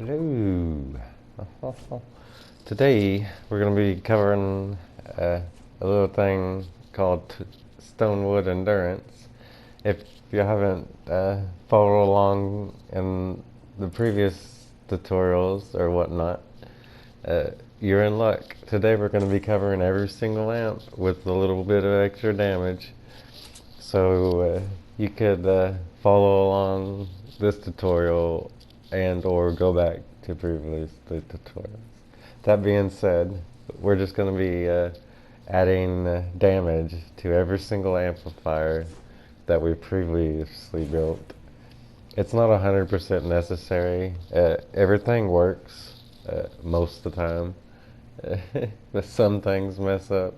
Hello. Today we're going to be covering a little thing called Stonewood Endurance. If you haven't followed along in the previous tutorials or whatnot, you're in luck. Today we're going to be covering every single amp with a little bit of extra damage. So you could follow along this tutorial and or go back to previous tutorials. That being said, we're just going to be adding damage to every single amplifier that we previously built. It's not 100% necessary. Everything works most of the time, but some things mess up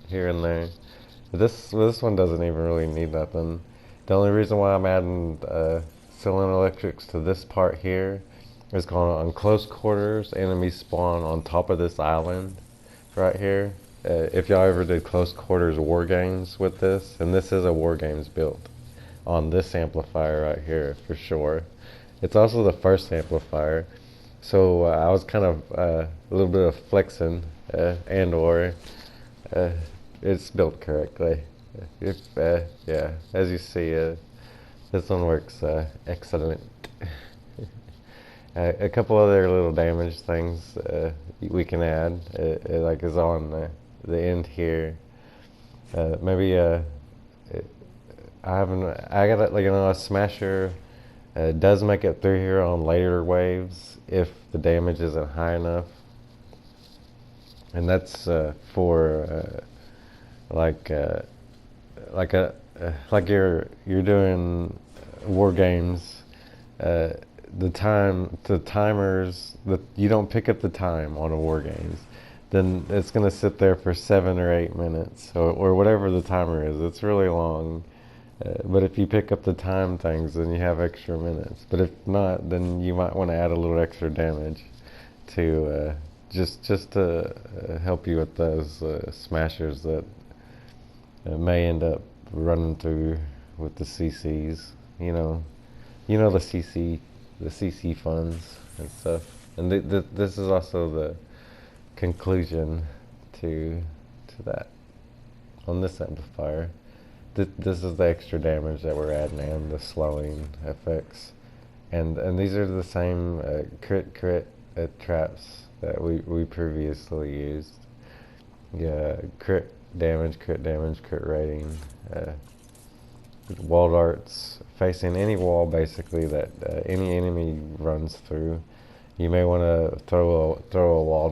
here and there. This one doesn't even really need nothing. The only reason why I'm adding cylinder electrics to this part here is going on close quarters. Enemies spawn on top of this island right here. If y'all ever did close quarters war games with this, and this is a war games built on this amplifier right here for sure. It's also the first amplifier, so I was kind of a little bit of flexing and or it's built correctly. If yeah, as you see, this one works excellent. A couple other little damage things we can add, like is on the end here. Maybe I got it, like, a smasher does make it through here on later waves if the damage isn't high enough, and that's for like you're doing war games. The timers, you don't pick up the time on a war games, then it's gonna sit there for 7 or 8 minutes or whatever the timer is. It's really long. But if you pick up the time things, then you have extra minutes. But if not, then you might want to add a little extra damage to just to help you with those smashers that may end up running through with the CCs. The CC funds and stuff. And this is also the conclusion to that on this amplifier. This is the extra damage that we're adding and the slowing effects, and these are the same crit traps that we previously used. Yeah, crit damage, crit rating, wall darts facing any wall basically that any enemy runs through. You may want to throw a wall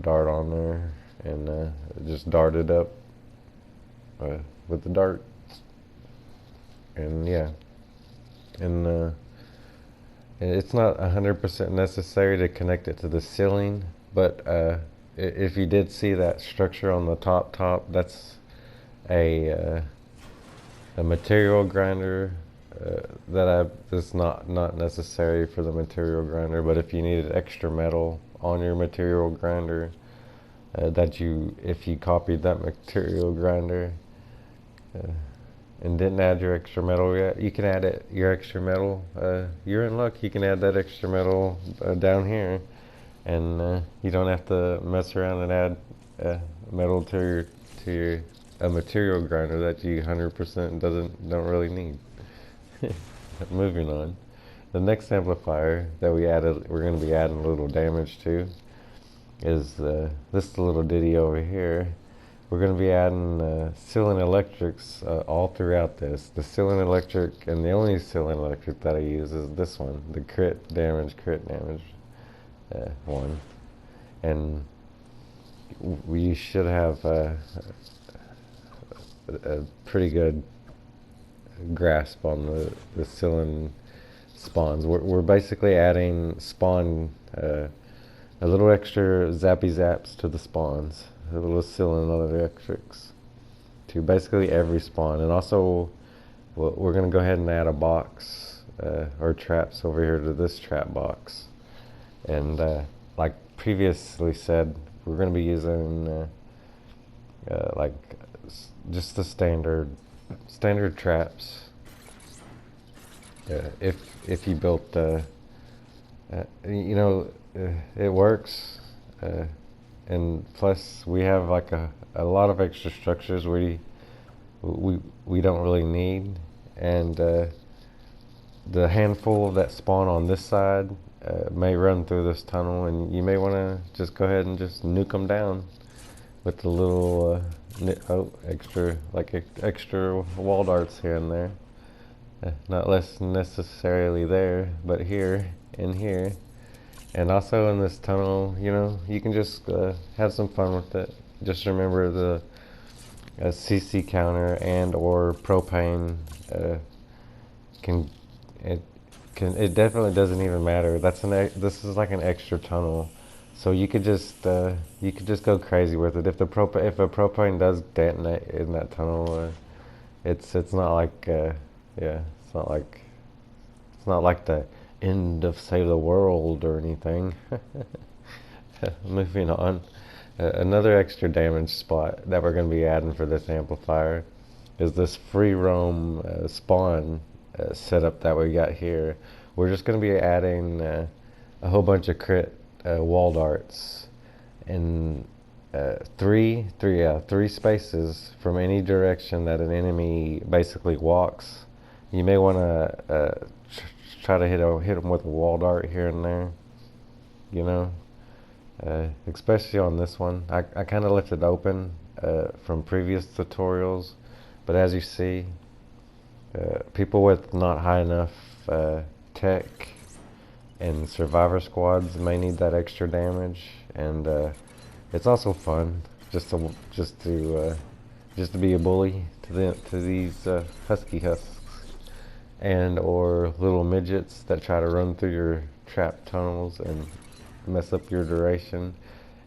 dart on there and just dart it up with the dart. And yeah, and it's not 100% necessary to connect it to the ceiling, but if you did see that structure on the top, that's a material grinder that's not necessary for the material grinder. But if you needed extra metal on your material grinder, if you copied that material grinder and didn't add your extra metal yet, you can add your extra metal. You're in luck. You can add that extra metal down here, and you don't have to mess around and add metal to your a material grinder that you 100% don't really need. Moving on, the next amplifier that we're going to be adding a little damage to is this little ditty over here. We're going to be adding ceiling electrics all throughout this. The ceiling electric, and the only ceiling electric that I use is this one, the crit damage one. And we should have a pretty good grasp on the ceiling spawns. We're basically adding spawn, a little extra zappy zaps to the spawns. A little ceiling electrics to basically every spawn. And also we're going to go ahead and add a box or traps over here to this trap box. And like previously said, we're going to be using like just the standard traps. If you built You know, it works, uh, and plus we have like a lot of extra structures we we don't really need, and the handful that spawn on this side may run through this tunnel, and you may want to just go ahead and just nuke them down with the little extra extra wall darts here and there. Not less necessarily there, but here and here. And also in this tunnel, you know, you can just have some fun with it. Just remember the CC counter and or propane can it it definitely doesn't even matter. This is like an extra tunnel, so you could just go crazy with it. If a propane does detonate in that tunnel, it's not like yeah, it's not like the end of Save the World or anything. Moving on. Another extra damage spot that we're going to be adding for this amplifier is this free roam spawn setup that we got here. We're just going to be adding a whole bunch of crit wall darts in three spaces from any direction that an enemy basically walks. You may want to try to hit them with a wall dart here and there, you know. Especially on this one. I kind of left it open from previous tutorials, but as you see, people with not high enough tech and survivor squads may need that extra damage, and it's also fun just to be a bully to these husky husks and or little midgets that try to run through your trap tunnels and mess up your duration,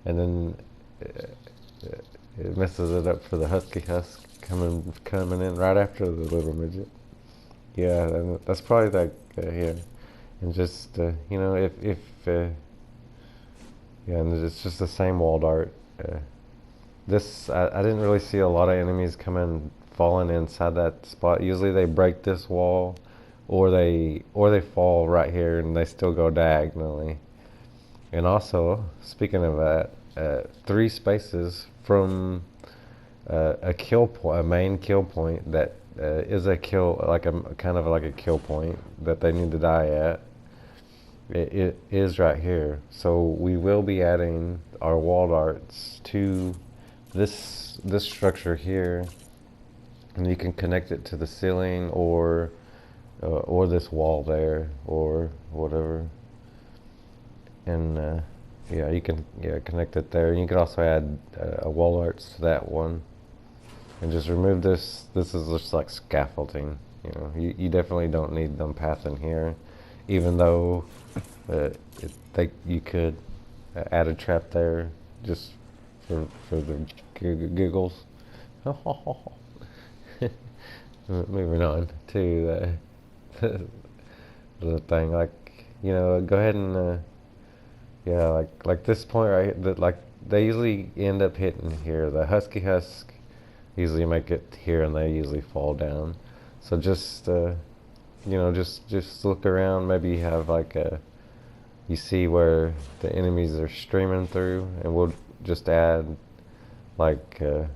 and then it messes it up for the husky husk coming in right after the little midget. Yeah, and that's probably that here, and just you know if yeah, and it's just the same wall dart. I didn't really see a lot of enemies falling inside that spot. Usually they break this wall, or they fall right here and they still go diagonally. And also, speaking of that, 3 spaces from a main kill point that is a kill, like a kind of like a kill point that they need to die at. It is right here. So we will be adding our wall darts to this structure here, and you can connect it to the ceiling or this wall there or whatever. And yeah, you can connect it there. And you can also add a wall arts to that one, and just remove this. This is just like scaffolding. You know, you definitely don't need them path in here, even though you could add a trap there just for the giggles. Moving on to the thing, like, you know, go ahead and yeah, like this point right, that like they usually end up hitting here. The husky husk usually make it here, and they usually fall down. So just you know, just look around. Maybe you have like you see where the enemies are streaming through, and we'll just add like the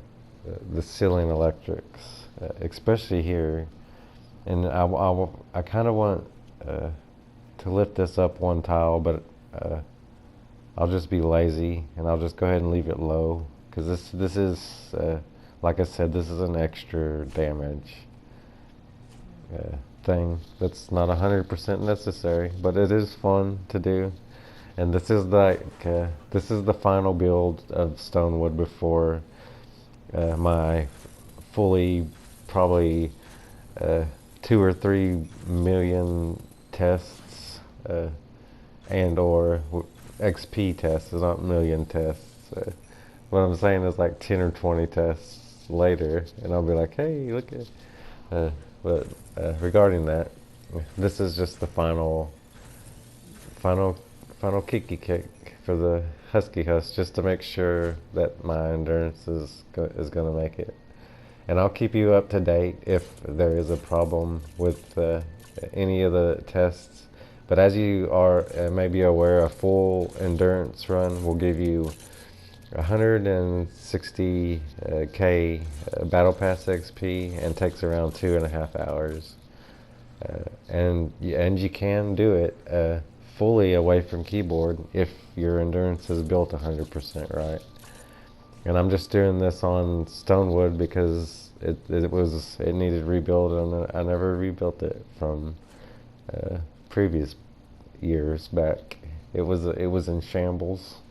ceiling electrics, especially here. And I kind of want to lift this up one tile, but I'll just be lazy, and I'll just go ahead and leave it low, because this is like I said, this is an extra damage thing that's not 100% necessary, but it is fun to do. And this is this is the final build of Stonewood before my fully probably 2 or 3 million tests and or XP tests, is not million tests. What I'm saying is like 10 or 20 tests later, and I'll be like, hey, look at. But regarding that, this is just the final kicky kick for the husky husk, just to make sure that my endurance is going to make it. And I'll keep you up to date if there is a problem with any of the tests. But as you are maybe aware, a full endurance run will give you 160k battle pass XP and takes around 2.5 hours. And you can do it fully away from keyboard if your endurance is built 100% right. And I'm just doing this on Stonewood because it needed rebuild, and I never rebuilt it from previous years back. It was in shambles.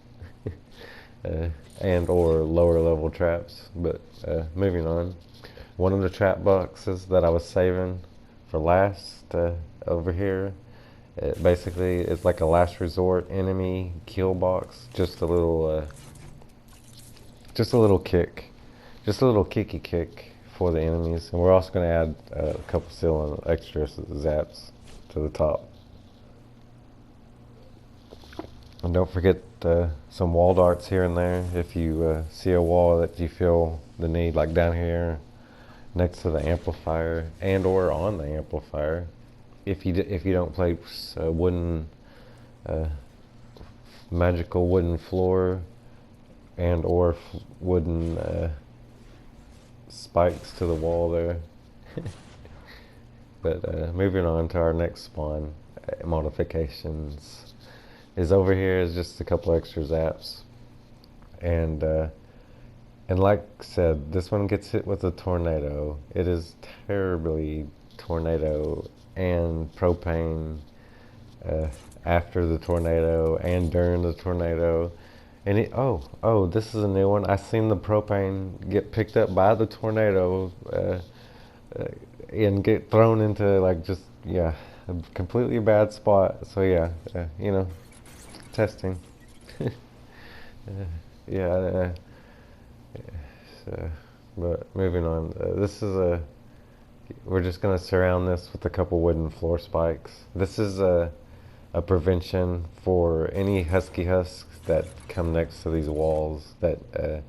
And or lower level traps. But moving on, one of the trap boxes that I was saving for last over here, basically it's like a last resort enemy kill box. Just a little kick, just a little kicky kick for the enemies. And we're also going to add a couple still extra zaps to the top. And don't forget some wall darts here and there. If you see a wall that you feel the need, like down here next to the amplifier and or on the amplifier. If you don't place wooden magical wooden floor and or wooden spikes to the wall there. But moving on to our next spawn modifications. Is over here is just a couple extra zaps, and like I said, this one gets hit with a tornado. It is terribly tornado and propane after the tornado and during the tornado. And this is a new one. I seen the propane get picked up by the tornado and get thrown into like just a completely bad spot. So testing. But moving on. This is we're just going to surround this with a couple wooden floor spikes. This is a prevention for any husky husks that come next to these walls that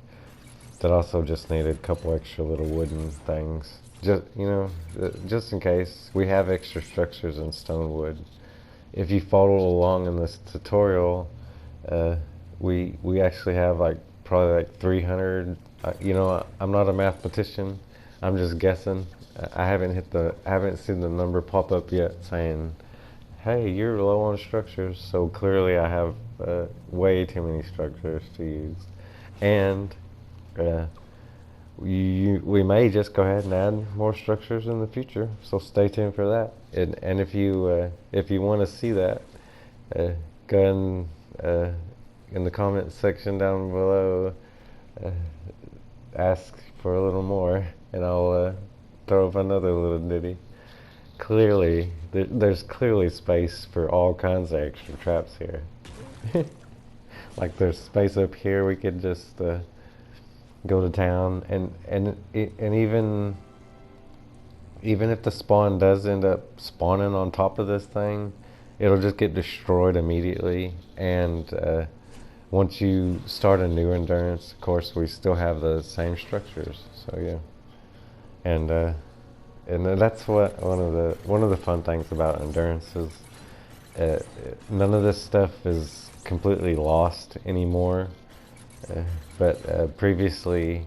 also just need a couple extra little wooden things. Just in case. We have extra structures in Stonewood. If you follow along in this tutorial, we actually have probably 300. I'm not a mathematician. I'm just guessing. I haven't seen the number pop up yet saying, "Hey, you're low on structures." So clearly, I have way too many structures to use, and we may just go ahead and add more structures in the future. So stay tuned for that. And if you want to see that, go ahead and in the comments section down below, ask for a little more, and I'll throw up another little ditty. Clearly, there's clearly space for all kinds of extra traps here. Like there's space up here. We could just go to town, and even if the spawn does end up spawning on top of this thing, it'll just get destroyed immediately. And once you start a new endurance, of course, we still have the same structures. So yeah, and that's what one of the fun things about endurance is. None of this stuff is completely lost anymore. But previously,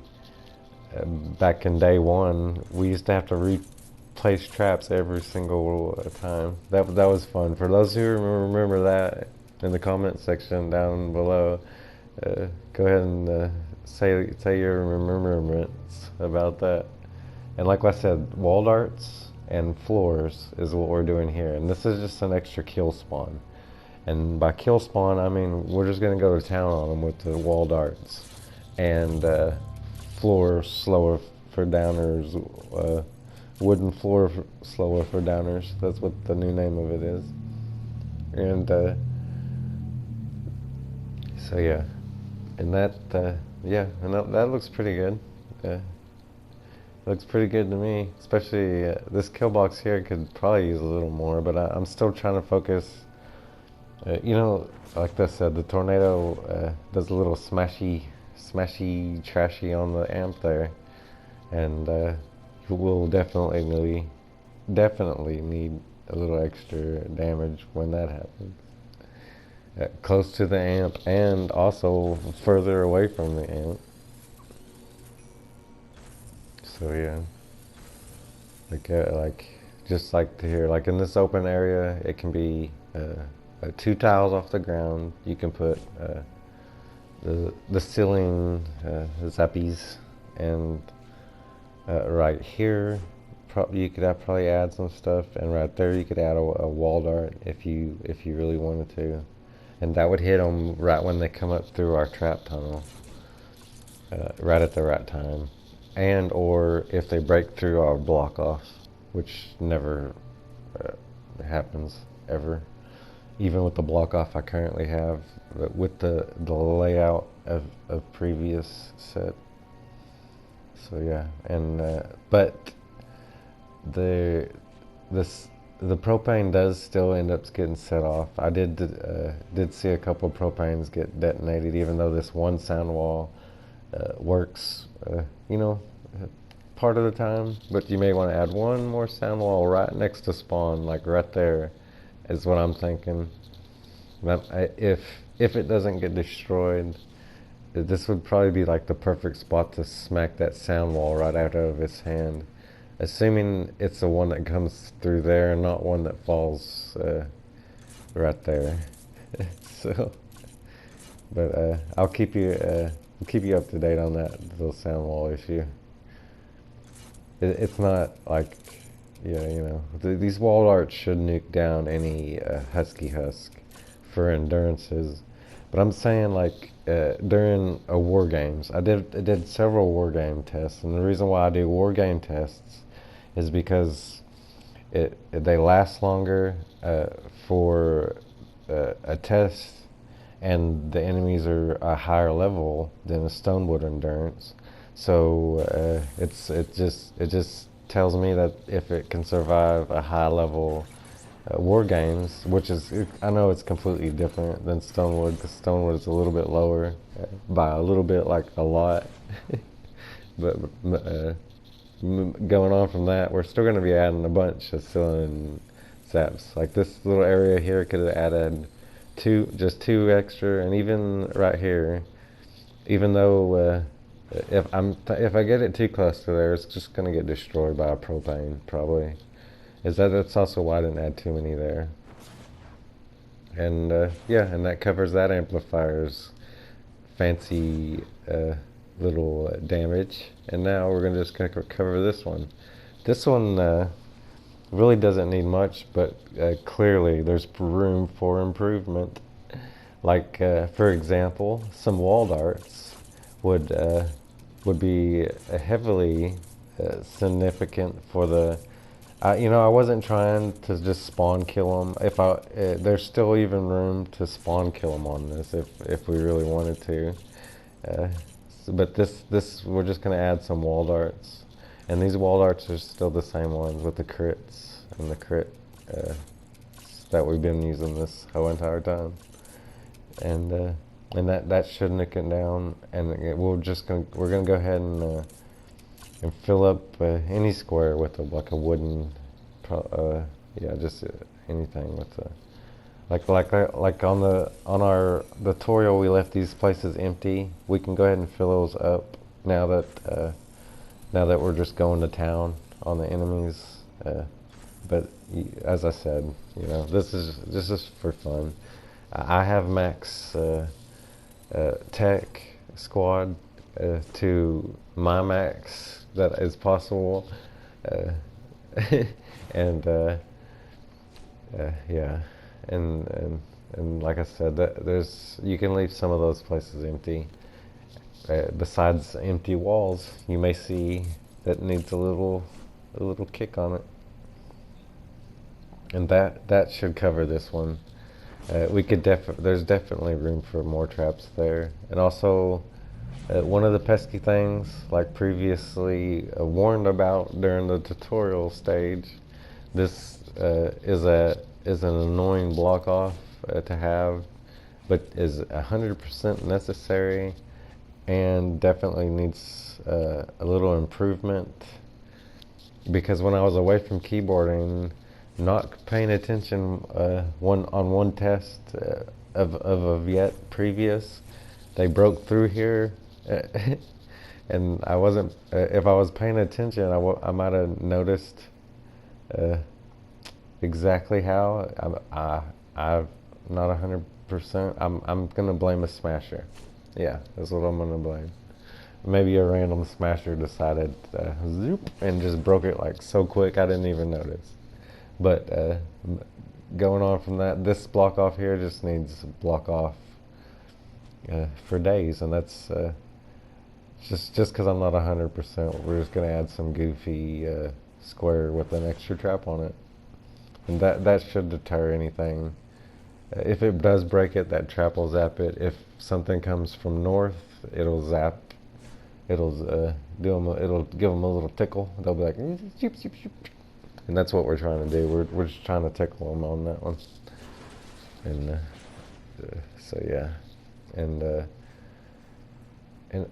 back in day one, we used to have to replace traps every single time. That was fun. For those who remember that, in the comment section down below, go ahead and say your remembrance about that. And like I said, wall darts and floors is what we're doing here. And this is just an extra kill spawn. And by kill spawn, I mean we're just going to go to town on them with the wall darts. And floor slower for downers, wooden floor slower for downers. That's what the new name of it is. And so yeah, and that looks pretty good. Looks pretty good to me. Especially this kill box here could probably use a little more, but I'm still trying to focus. Like I said, the tornado does a little smashy, trashy on the amp there, and we'll definitely need a little extra damage when that happens. Close to the amp and also further away from the amp. So yeah, like just like to hear, like in this open area, it can be 2 tiles off the ground. You can put the ceiling zappies, and right here, you could probably add some stuff, and right there you could add a wall dart if you really wanted to, and that would hit them right when they come up through our trap tunnel, right at the right time, and or if they break through our block off, which never happens ever. Even with the block off I currently have, with the layout of previous set. So yeah, and but the this the propane does still end up getting set off. I did see a couple of propanes get detonated, even though this one sound wall works, you know, part of the time. But you may want to add one more sound wall right next to spawn, like right there, is what I'm thinking. If it doesn't get destroyed, this would probably be like the perfect spot to smack that sound wall right out of his hand. Assuming it's the one that comes through there and not one that falls right there. So, but I'll keep you up to date on that little sound wall issue. It's not like, yeah, you know, these wall arts should nuke down any husky husk for endurances. But I'm saying, like, during war games, I did several war game tests, and the reason why I do war game tests is because they last longer for a test, and the enemies are a higher level than a Stonewood Endurance. So it just tells me that if it can survive a high level war games, which is, I know it's completely different than Stonewood, because Stonewood is a little bit lower by a little bit, like a lot. But going on from that, we're still going to be adding a bunch of ceiling zaps. Like this little area here could have added just two extra, and even right here, even though if I get it too close to there, it's just going to get destroyed by a propane probably. That's also why I didn't add too many there. And yeah, and that covers that amplifier's fancy little damage. And now we're just going to cover this one. This one really doesn't need much, but clearly there's room for improvement. Like for example, some wall darts would be heavily significant for the. I wasn't trying to just spawn kill them. There's still even room to spawn kill them on this if we really wanted to. But this we're just gonna add some wall darts, and these wall darts are still the same ones with the crits and the crit that we've been using this whole entire time, and that should nick it down, and we're gonna go ahead and fill up any square with like a wooden, just anything with like on our tutorial we left these places empty. We can go ahead and fill those up now that we're just going to town on the enemies. But as I said, this is for fun. I have max tech squad to my max that is possible, and yeah, and like I said, you can leave some of those places empty. Besides empty walls, you may see that needs a little kick on it, and that should cover this one. There's definitely room for more traps there, and also. One of the pesky things, like previously warned about during the tutorial stage, this is an annoying block off to have, but is 100% necessary, and definitely needs a little improvement. Because when I was away from keyboarding, not paying attention one test of a Viet previous. They broke through here, and I wasn't. If I was paying attention, I might have noticed uh, exactly how. I'm not 100%. I'm gonna blame a smasher. Yeah, that's what I'm gonna blame. Maybe a random smasher decided zoop and just broke it like so quick I didn't even notice. But going on from that, this block off here just needs block off for days, and that's just because I'm not 100%. We're just gonna add some goofy square with an extra trap on it, and that should deter anything. If it does break it, that trap will zap it. If something comes from north, it'll zap. It'll give them a little tickle. They'll be like, shoop, shoop, shoop. And that's what we're trying to do. We're just trying to tickle them on that one. And so yeah, and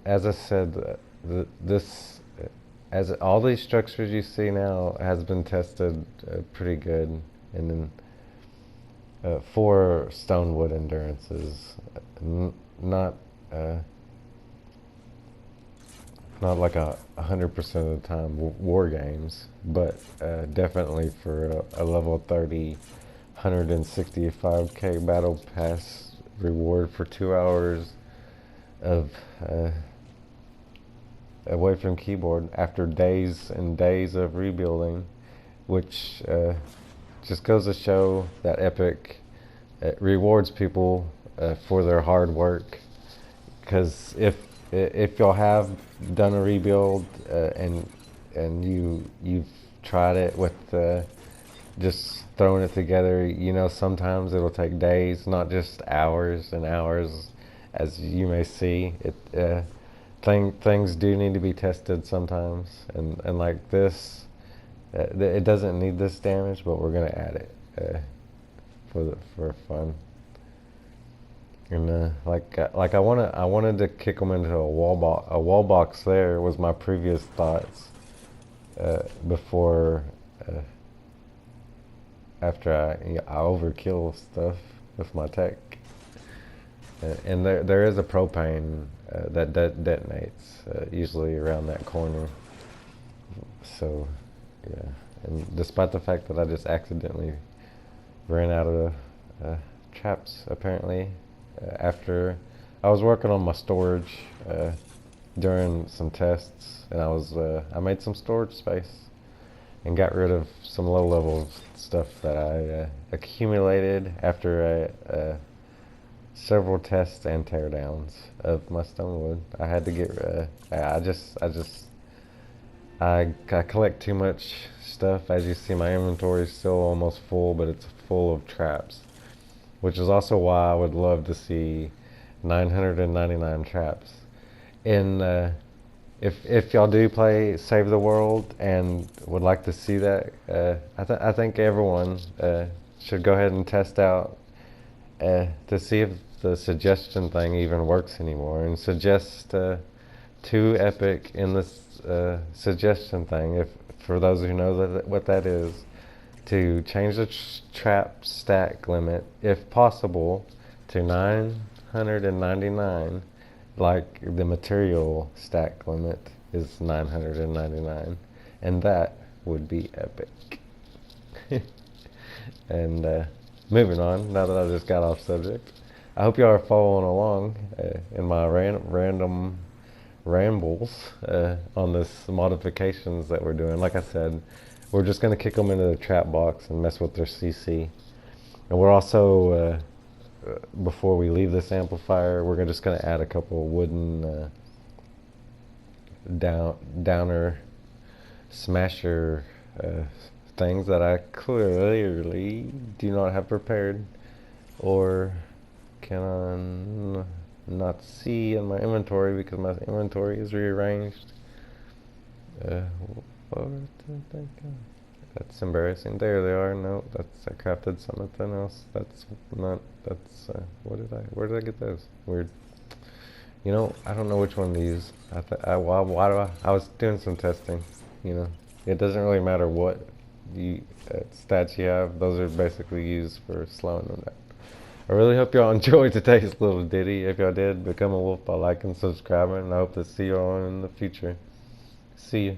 as I said, this as all these structures you see now has been tested pretty good, and then for Stonewood Endurances, not not like 100% of the time war games, but definitely for a level 30, 165k battle pass reward for 2 hours of away from keyboard after days and days of rebuilding, which just goes to show that Epic rewards people for their hard work. Because if y'all have done a rebuild and you've tried it with just throwing it together, you know sometimes it'll take days, not just hours and hours, as you may see. Things do need to be tested sometimes, and like this, it doesn't need this damage, but we're gonna add it for fun. And I wanted to kick them into a wall box. There was my previous thoughts before after I overkill stuff with my tech. And there is a propane that detonates usually around that corner. So yeah, and despite the fact that I just accidentally ran out of traps apparently after I was working on my storage during some tests, and I made some storage space and got rid of some low level stuff that I accumulated after several tests and teardowns of my stonewood. I had to get I collect too much stuff. As you see, my inventory is still almost full, but it's full of traps, which is also why I would love to see 999 traps. And if y'all do play Save the World and would like to see that, I think everyone should go ahead and test out to see if the suggestion thing even works anymore, and suggest to Epic in this suggestion thing, if for those who know what that is, to change the trap stack limit, if possible, to 999, like the material stack limit is 999, and that would be epic. And moving on, now that I just got off subject, I hope y'all are following along in my random rambles on this modifications that we're doing. Like I said, we're just going to kick them into the trap box and mess with their CC. And we're also, before we leave this amplifier, we're just going to add a couple wooden downer smasher things that I clearly do not have prepared or can not see in my inventory because my inventory is rearranged. That's embarrassing. There they are. No, I crafted something else. Where did I get those? Weird. You know, I don't know which one to use. I was doing some testing, you know. It doesn't really matter what stats you have, those are basically used for slowing them down. I really hope y'all enjoyed today's little ditty. If y'all did, become a wolf by liking, subscribing, and I hope to see y'all in the future. See ya.